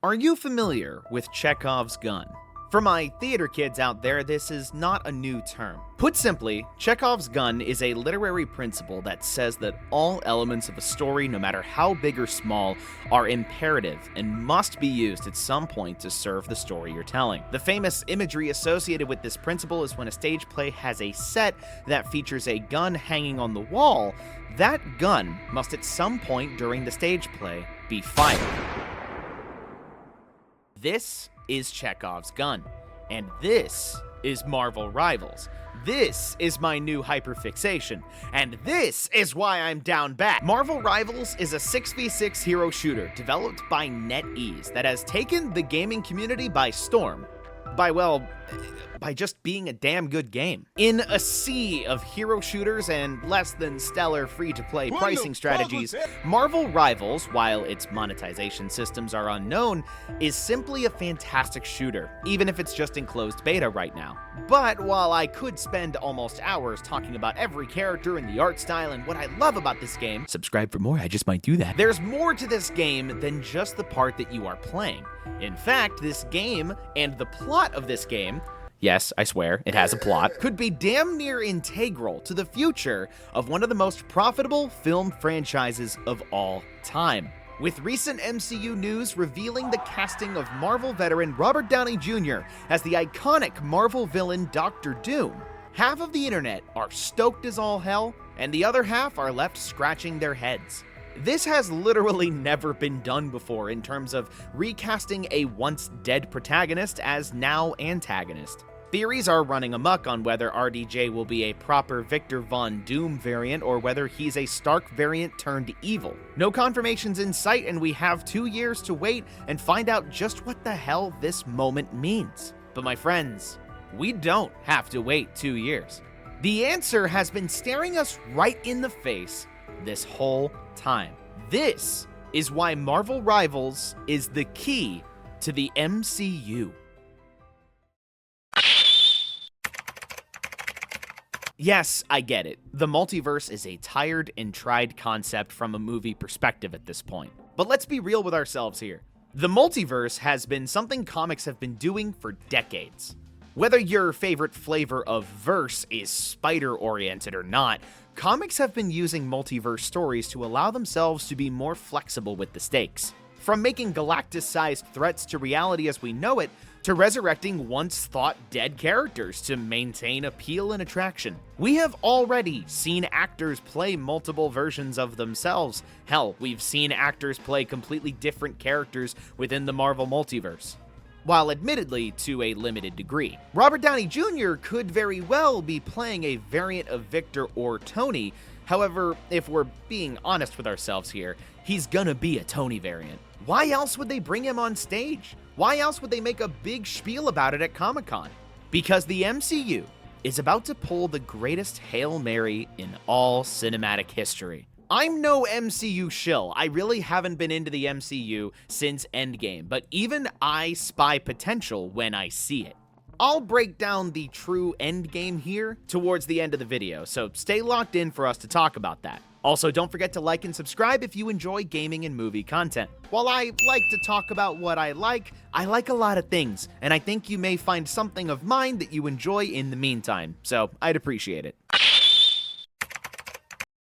Are you familiar with Chekhov's gun? For my theater kids out there, this is not a new term. Put simply, Chekhov's gun is a literary principle that says that all elements of a story, no matter how big or small, are imperative and must be used at some point to serve the story you're telling. The famous imagery associated with this principle is when a stage play has a set that features a gun hanging on the wall. That gun must at some point during the stage play be fired. This is Chekhov's gun, and this is Marvel Rivals. This is my new hyperfixation, and this is why I'm down bad. Marvel Rivals is a 6v6 hero shooter developed by NetEase that has taken the gaming community by storm. By just being a damn good game. In a sea of hero shooters and less than stellar free-to-play pricing strategies, Marvel Rivals, while its monetization systems are unknown, is simply a fantastic shooter, even if it's just in closed beta right now. But while I could spend almost hours talking about every character and the art style and what I love about this game, subscribe for more, I just might do that. There's more to this game than just the part that you are playing. In fact, this game and the plot of this game, yes, I swear, it has a plot, could be damn near integral to the future of one of the most profitable film franchises of all time. With recent MCU news revealing the casting of Marvel veteran Robert Downey Jr. as the iconic Marvel villain Dr. Doom, half of the internet are stoked as all hell, and the other half are left scratching their heads. This has literally never been done before in terms of recasting a once dead protagonist as now antagonist. Theories are running amok on whether RDJ will be a proper Victor Von Doom variant or whether he's a Stark variant turned evil. No confirmations in sight, and we have 2 years to wait and find out just what the hell this moment means. But my friends, we don't have to wait 2 years. The answer has been staring us right in the face this whole time. This is why Marvel Rivals is the key to the MCU. Yes, I get it. The multiverse is a tired and tried concept from a movie perspective at this point. But let's be real with ourselves here. The multiverse has been something comics have been doing for decades. Whether your favorite flavor of verse is spider-oriented or not, comics have been using multiverse stories to allow themselves to be more flexible with the stakes. From making Galactus-sized threats to reality as we know it, to resurrecting once-thought-dead characters to maintain appeal and attraction. We have already seen actors play multiple versions of themselves. Hell, we've seen actors play completely different characters within the Marvel multiverse, while admittedly to a limited degree. Robert Downey Jr. could very well be playing a variant of Victor or Tony. However, if we're being honest with ourselves here, he's gonna be a Tony variant. Why else would they bring him on stage? Why else would they make a big spiel about it at Comic-Con? Because the MCU is about to pull the greatest Hail Mary in all cinematic history. I'm no MCU shill. I really haven't been into the MCU since Endgame, but even I spy potential when I see it. I'll break down the true Endgame here towards the end of the video, so stay locked in for us to talk about that. Also, don't forget to like and subscribe if you enjoy gaming and movie content. While I like to talk about what I like a lot of things, and I think you may find something of mine that you enjoy in the meantime, so I'd appreciate it.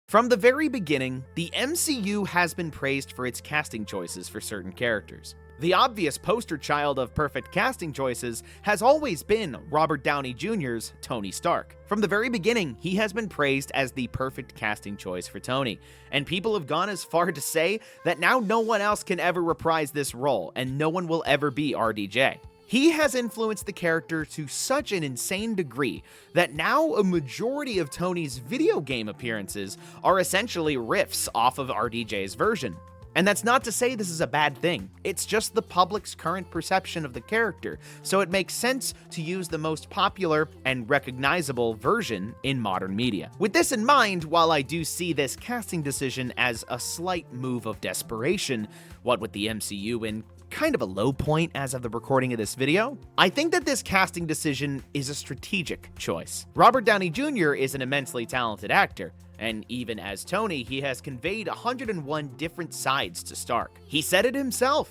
From the very beginning, the MCU has been praised for its casting choices for certain characters. The obvious poster child of perfect casting choices has always been Robert Downey Jr.'s Tony Stark. From the very beginning, he has been praised as the perfect casting choice for Tony, and people have gone as far to say that now no one else can ever reprise this role, and no one will ever be RDJ. He has influenced the character to such an insane degree that now a majority of Tony's video game appearances are essentially riffs off of RDJ's version. And that's not to say this is a bad thing, it's just the public's current perception of the character, so it makes sense to use the most popular and recognizable version in modern media. With this in mind, while I do see this casting decision as a slight move of desperation, what with the MCU in kind of a low point as of the recording of this video, I think that this casting decision is a strategic choice. Robert Downey Jr. is an immensely talented actor, and even as Tony, he has conveyed 101 different sides to Stark. He said it himself.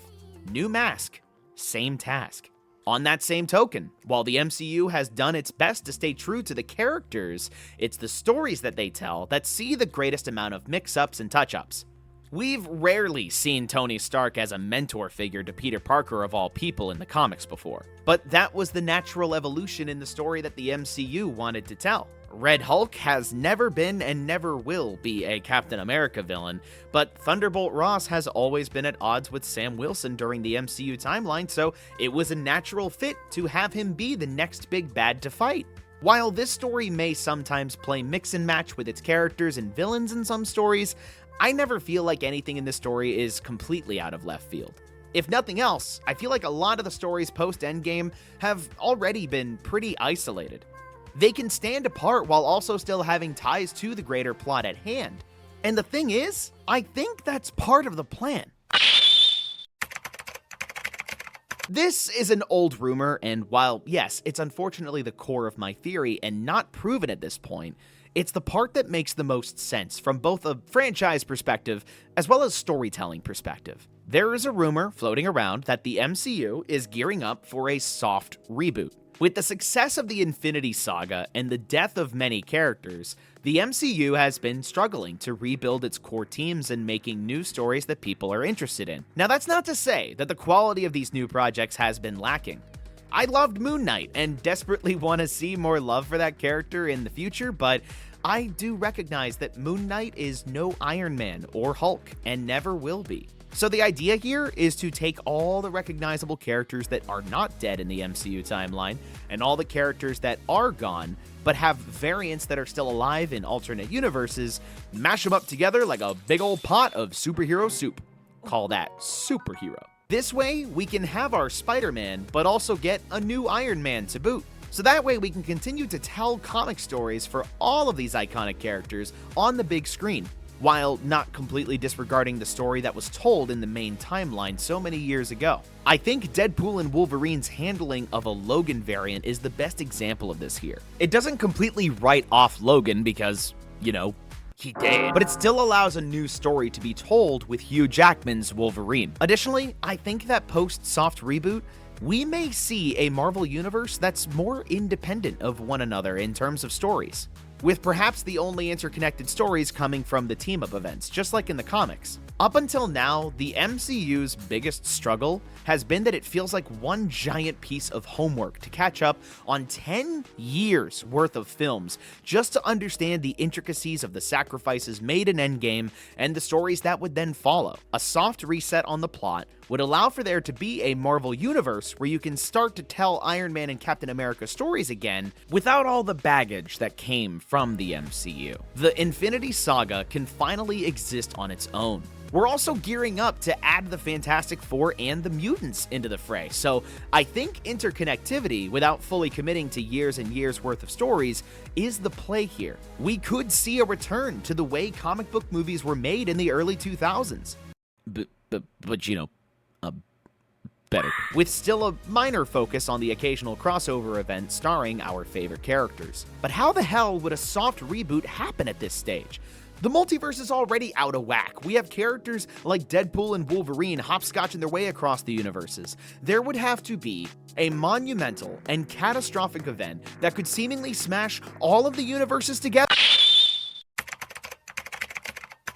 new mask, same task. On that same token, while the MCU has done its best to stay true to the characters, it's the stories that they tell that see the greatest amount of mix-ups and touch-ups. We've rarely seen Tony Stark as a mentor figure to Peter Parker of all people in the comics before, but that was the natural evolution in the story that the MCU wanted to tell. Red Hulk has never been and never will be a Captain America villain, but Thunderbolt Ross has always been at odds with Sam Wilson during the MCU timeline, so it was a natural fit to have him be the next big bad to fight. While this story may sometimes play mix and match with its characters and villains in some stories, I never feel like anything in this story is completely out of left field. If nothing else, I feel like a lot of the stories post-Endgame have already been pretty isolated. They can stand apart while also still having ties to the greater plot at hand. And the thing is, I think that's part of the plan. This is an old rumor, and while, yes, it's unfortunately the core of my theory and not proven at this point, it's the part that makes the most sense from both a franchise perspective as well as storytelling perspective. There is a rumor floating around that the MCU is gearing up for a soft reboot. With the success of the Infinity Saga and the death of many characters, the MCU has been struggling to rebuild its core teams and making new stories that people are interested in. Now, that's not to say that the quality of these new projects has been lacking. I loved Moon Knight and desperately want to see more love for that character in the future, but I do recognize that Moon Knight is no Iron Man or Hulk and never will be. So the idea here is to take all the recognizable characters that are not dead in the MCU timeline and all the characters that are gone but have variants that are still alive in alternate universes, mash them up together like a big old pot of superhero soup. Call that superhero. This way, we can have our Spider-Man, but also get a new Iron Man to boot. So that way we can continue to tell comic stories for all of these iconic characters on the big screen, while not completely disregarding the story that was told in the main timeline so many years ago. I think Deadpool and Wolverine's handling of a Logan variant is the best example of this here. It doesn't completely write off Logan because, you know, he did, but it still allows a new story to be told with Hugh Jackman's Wolverine. Additionally, I think that post-soft reboot, we may see a Marvel universe that's more independent of one another in terms of stories, with perhaps the only interconnected stories coming from the team-up events, just like in the comics. Up until now, the MCU's biggest struggle has been that it feels like one giant piece of homework to catch up on 10 years worth of films just to understand the intricacies of the sacrifices made in Endgame and the stories that would then follow. A soft reset on the plot would allow for there to be a Marvel universe where you can start to tell Iron Man and Captain America stories again without all the baggage that came from the MCU. The Infinity Saga can finally exist on its own. We're also gearing up to add the Fantastic Four and the mutants into the fray, so I think interconnectivity, without fully committing to years and years worth of stories, is the play here. We could see a return to the way comic book movies were made in the early 2000s. But you know, better, with still a minor focus on the occasional crossover event starring our favorite characters. But how the hell would a soft reboot happen at this stage? The multiverse is already out of whack. We have characters like Deadpool and Wolverine hopscotching their way across the universes. There would have to be a monumental and catastrophic event that could seemingly smash all of the universes together.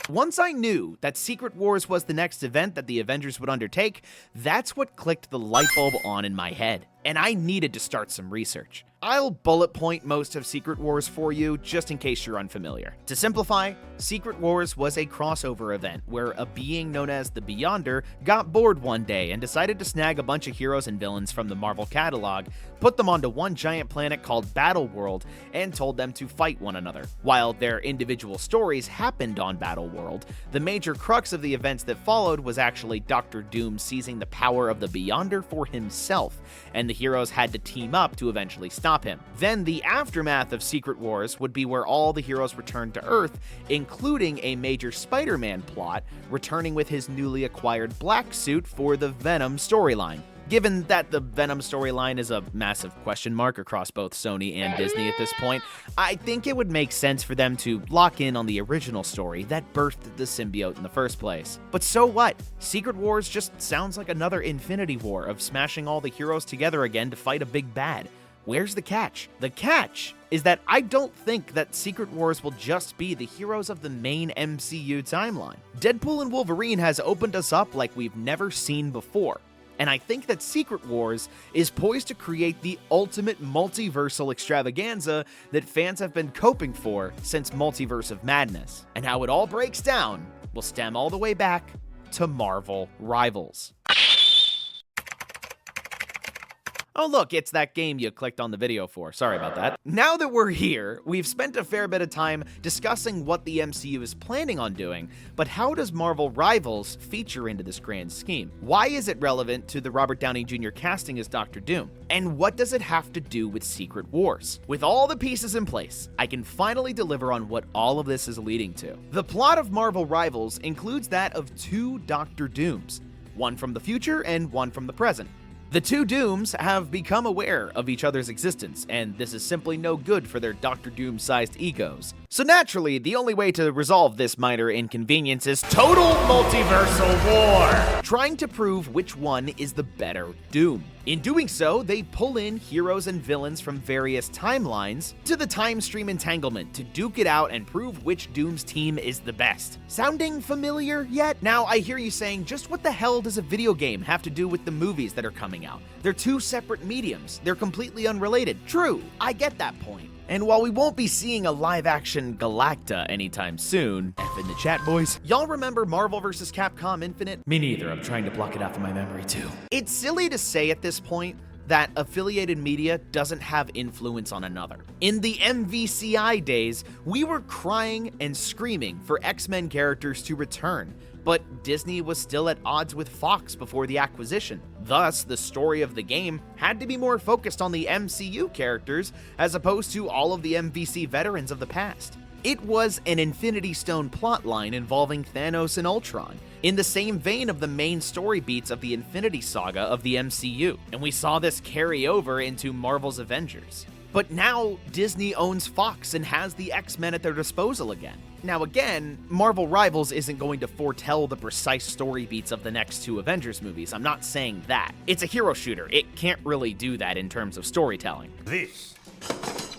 Once I knew that Secret Wars was the next event that the Avengers would undertake, that's what clicked the light bulb on in my head, and I needed to start some research. I'll bullet point most of Secret Wars for you, just in case you're unfamiliar. To simplify, Secret Wars was a crossover event where a being known as the Beyonder got bored one day and decided to snag a bunch of heroes and villains from the Marvel catalog, put them onto one giant planet called Battle World, and told them to fight one another. While their individual stories happened on Battle World, the major crux of the events that followed was actually Doctor Doom seizing the power of the Beyonder for himself, and the heroes had to team up to eventually stop him. Then the aftermath of Secret Wars would be where all the heroes returned to Earth, including a major Spider-Man plot, returning with his newly acquired black suit for the Venom storyline. Given that the Venom storyline is a massive question mark across both Sony and Disney at this point, I think it would make sense for them to lock in on the original story that birthed the symbiote in the first place. But so what? Secret Wars just sounds like another Infinity War of smashing all the heroes together again to fight a big bad. Where's the catch? The catch is that I don't think that Secret Wars will just be the heroes of the main MCU timeline. Deadpool and Wolverine has opened us up like we've never seen before, and I think that Secret Wars is poised to create the ultimate multiversal extravaganza that fans have been coping for since Multiverse of Madness. And how it all breaks down will stem all the way back to Marvel Rivals. Oh look, it's that game you clicked on the video for. Sorry about that. Now that we're here, we've spent a fair bit of time discussing what the MCU is planning on doing, but how does Marvel Rivals feature into this grand scheme? Why is it relevant to the Robert Downey Jr. casting as Doctor Doom? And what does it have to do with Secret Wars? With all the pieces in place, I can finally deliver on what all of this is leading to. The plot of Marvel Rivals includes that of two Doctor Dooms, one from the future and one from the present. The two Dooms have become aware of each other's existence, and this is simply no good for their Doctor Doom-sized egos. So naturally, the only way to resolve this minor inconvenience is total multiversal war, trying to prove which one is the better Doom. In doing so, they pull in heroes and villains from various timelines to the time stream entanglement to duke it out and prove which Doom's team is the best. Sounding familiar yet? Now, I hear you saying, just what the hell does a video game have to do with the movies that are coming out? They're two separate mediums. They're completely unrelated. True, I get that point. And while we won't be seeing a live-action Galacta anytime soon, F in the chat, boys, y'all remember Marvel vs. Capcom Infinite? Me neither, I'm trying to block it out from my memory too. It's silly to say at this point that affiliated media doesn't have influence on another. In the MVCI days, we were crying and screaming for X-Men characters to return, but Disney was still at odds with Fox before the acquisition. Thus, the story of the game had to be more focused on the MCU characters as opposed to all of the MVC veterans of the past. It was an Infinity Stone plotline involving Thanos and Ultron, in the same vein of the main story beats of the Infinity Saga of the MCU, and we saw this carry over into Marvel's Avengers. But now, Disney owns Fox and has the X-Men at their disposal again. Now again, Marvel Rivals isn't going to foretell the precise story beats of the next two Avengers movies. I'm not saying that. It's a hero shooter. It can't really do that in terms of storytelling. This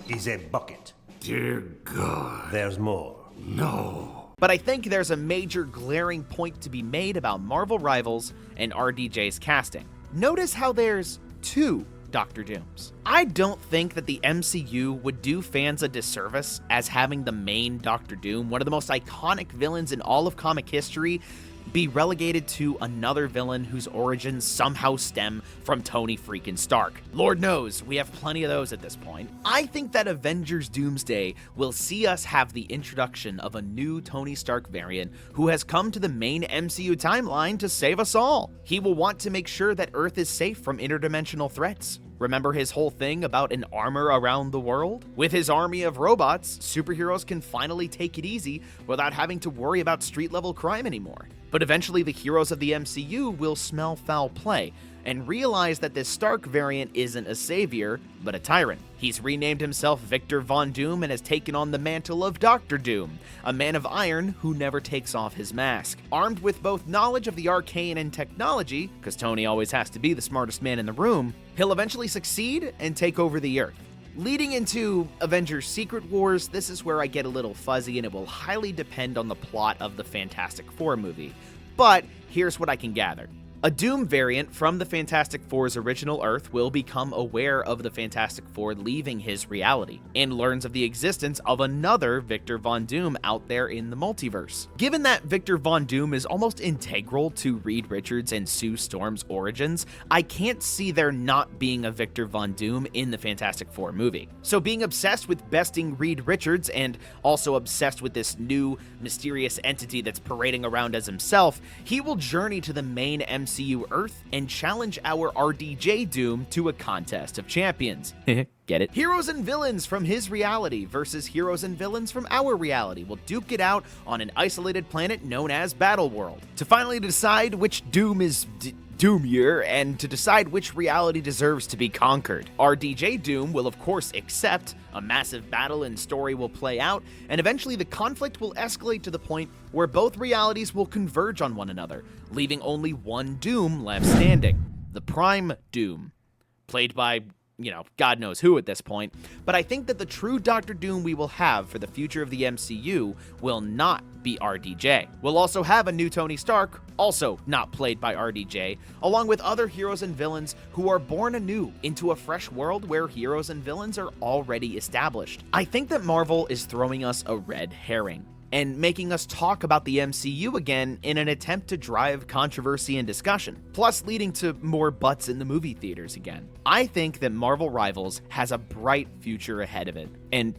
is a bucket. Dear God. There's more. No. But I think there's a major glaring point to be made about Marvel Rivals and RDJ's casting. Notice how there's two Doctor Dooms. I don't think that the MCU would do fans a disservice as having the main Doctor Doom, one of the most iconic villains in all of comic history, be relegated to another villain whose origins somehow stem from Tony freaking Stark. Lord knows, we have plenty of those at this point. I think that Avengers Doomsday will see us have the introduction of a new Tony Stark variant who has come to the main MCU timeline to save us all. He will want to make sure that Earth is safe from interdimensional threats. Remember his whole thing about an armor around the world? With his army of robots, superheroes can finally take it easy without having to worry about street-level crime anymore. But eventually the heroes of the MCU will smell foul play and realize that this Stark variant isn't a savior, but a tyrant. He's renamed himself Victor Von Doom and has taken on the mantle of Doctor Doom, a man of iron who never takes off his mask. Armed with both knowledge of the arcane and technology, because Tony always has to be the smartest man in the room, he'll eventually succeed and take over the Earth. Leading into Avengers Secret Wars, this is where I get a little fuzzy and it will highly depend on the plot of the Fantastic Four movie. But here's what I can gather. A Doom variant from the Fantastic Four's original Earth will become aware of the Fantastic Four leaving his reality, and learns of the existence of another Victor Von Doom out there in the multiverse. Given that Victor Von Doom is almost integral to Reed Richards and Sue Storm's origins, I can't see there not being a Victor Von Doom in the Fantastic Four movie. So being obsessed with besting Reed Richards and also obsessed with this new mysterious entity that's parading around as himself, he will journey to the main MCU Earth and challenge our RDJ Doom to a contest of champions. Get it? Heroes and villains from his reality versus heroes and villains from our reality will duke it out on an isolated planet known as Battleworld to finally decide which Doom is Doom year and to decide which reality deserves to be conquered. RDJ Doom will of course accept, a massive battle and story will play out, and eventually the conflict will escalate to the point where both realities will converge on one another, leaving only one Doom left standing, the Prime Doom, played by, God knows who at this point, but I think that the true Doctor Doom we will have for the future of the MCU will not be RDJ. We'll also have a new Tony Stark, also not played by RDJ, along with other heroes and villains who are born anew into a fresh world where heroes and villains are already established. I think that Marvel is throwing us a red herring and making us talk about the MCU again in an attempt to drive controversy and discussion, plus leading to more butts in the movie theaters again. I think that Marvel Rivals has a bright future ahead of it, and,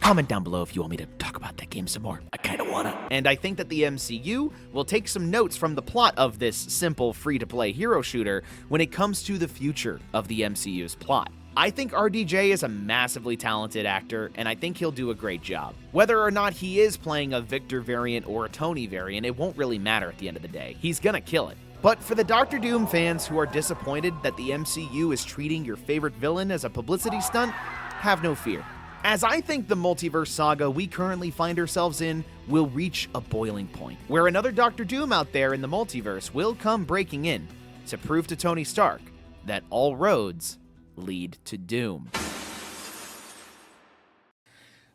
comment down below if you want me to talk about that game some more. I kinda wanna. And I think that the MCU will take some notes from the plot of this simple free-to-play hero shooter when it comes to the future of the MCU's plot. I think RDJ is a massively talented actor, and I think he'll do a great job. Whether or not he is playing a Victor variant or a Tony variant, it won't really matter at the end of the day. He's gonna kill it. But for the Doctor Doom fans who are disappointed that the MCU is treating your favorite villain as a publicity stunt, have no fear, as I think the multiverse saga we currently find ourselves in will reach a boiling point, where another Doctor Doom out there in the multiverse will come breaking in to prove to Tony Stark that all roads lead to doom.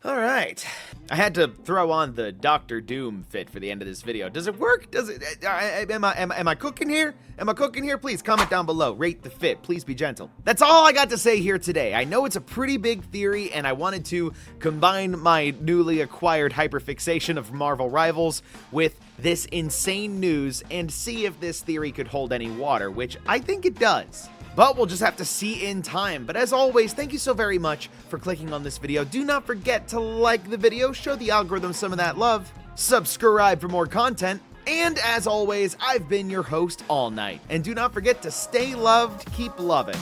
All right, I had to throw on the Doctor Doom fit for the end of this video. Does it work? Does it? Am I cooking here? Am I cooking here? Please comment down below. Rate the fit. Please be gentle. That's all I got to say here today. I know it's a pretty big theory, and I wanted to combine my newly acquired hyperfixation of Marvel Rivals with this insane news and see if this theory could hold any water, which I think it does. But we'll just have to see in time. But as always, thank you so very much for clicking on this video. Do not forget to like the video, show the algorithm some of that love, subscribe for more content, and as always, I've been your host all night. And do not forget to stay loved, keep loving,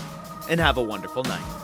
and have a wonderful night.